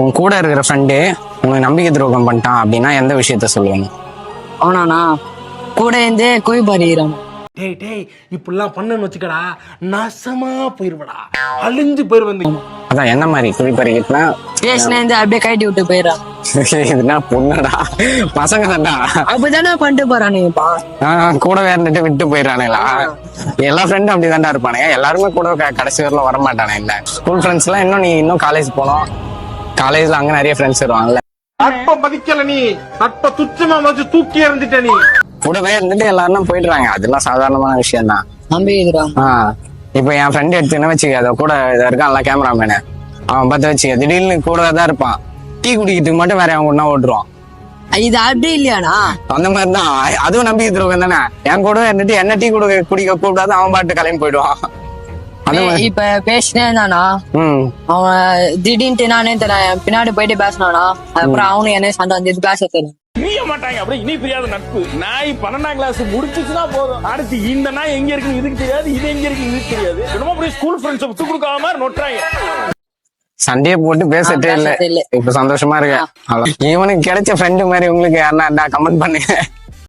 உன் கூட இருக்கிற ஃப்ரெண்டு உனக்கு நம்பிக்கை துரோகம் பண்ணிட்டான் அப்படின்னா எந்த விஷயத்த சொல்லுவாங்க? அவனாண்ணா கூட இருந்து கோய் பறிகிறான். டேய் டேய் இப்படிலாம் பண்ணன்னு வச்சுக்கடா, நாசமா போயிருவடா, அழிஞ்சு போயிருவீங்க. அதான் என்ன மாதிரி குறிப்பறிக்கிட்டுனா பேசினேருந்து அப்படியே கைட்டி விட்டு போயிடறான். இதுனா பொண்ணுடா, பசங்க தான்டா. அப்படிதானே பண்ணிட்டு போறானுங்கப்பா. கூடவே இருந்துட்டு விட்டு போயிடறானுங்களா? எல்லா ஃப்ரெண்டும் அப்படிதான்டா இருப்பானுங்க. எல்லாருமே கூட கடைசி வரல வர மாட்டானே. இல்ல ஸ்கூல் ஃப்ரெண்ட்ஸ் எல்லாம் இன்னும் காலேஜ் போனோம். காலேஜ்ல அங்க நிறைய ஃப்ரெண்ட்ஸ் வருவாங்கல்ல. நட்ப மதிக்கல நீ, நட்ப துச்சமா வச்சு தூக்கி எறிஞ்சிட்ட நீ. கூடவே இருந்துட்டு எல்லாரும் போயிடுறாங்க. அதெல்லாம் சாதாரணமான விஷயம் தான். நம்பிக்கிறான். இப்ப என் ஃப்ரெண்ட் எடுத்துன்னு வச்சுக்க, அதை கூட இருக்கான்ல கேமராமேனு, அவன் பார்த்து வச்சுக்க திடீர்னு கூடவே தான் இருப்பான். டீ குடிக்கிறதுக்கு மட்டும் வேற அவன் ஒன்னா ஓட்டுருவான். இது அப்படி இல்லையாண்ணா? அந்த மாதிரிதான் அதுவும் நம்பிக்கை துரோகம் தானே. என் கூட இருந்துட்டு என்ன டீ குடிக்க கூடாது, அவன் பாட்டு கிளம்பி போயிடுவான். இப்ப பேசினேன் தானா, அவன் திடீர்னு நானே தரேன் பின்னாடி போயிட்டு பேசினானா, அப்புறம் அவனு என்ன சண்டை வந்து பேச தெரியும். பிரிய மாட்டாங்க. அப்படியே இனி பிரியாத நட்பு. நாய் 12ஆம் கிளாஸ் முடிச்சுச்சுன்னா போதும். அடுத்து இந்த நாய் எங்க இருக்கு இதுக்கு தெரியாது, இது எங்க இருக்கு இதுக்கு தெரியாது. என்னமோ அப்படியே ஸ்கூல் ஃப்ரெண்ட்ஸ் விட்டு கொடுக்காம நொட்டுறாங்க. சண்டையை போட்டு பேசட்டே இல்ல. இப்ப சந்தோஷமா இருக்கு. இவனுக்கு கிடைச்ச ஃப்ரெண்டு மாதிரி உங்களுக்கு யாருன்னா கமெண்ட் பண்ணுங்க.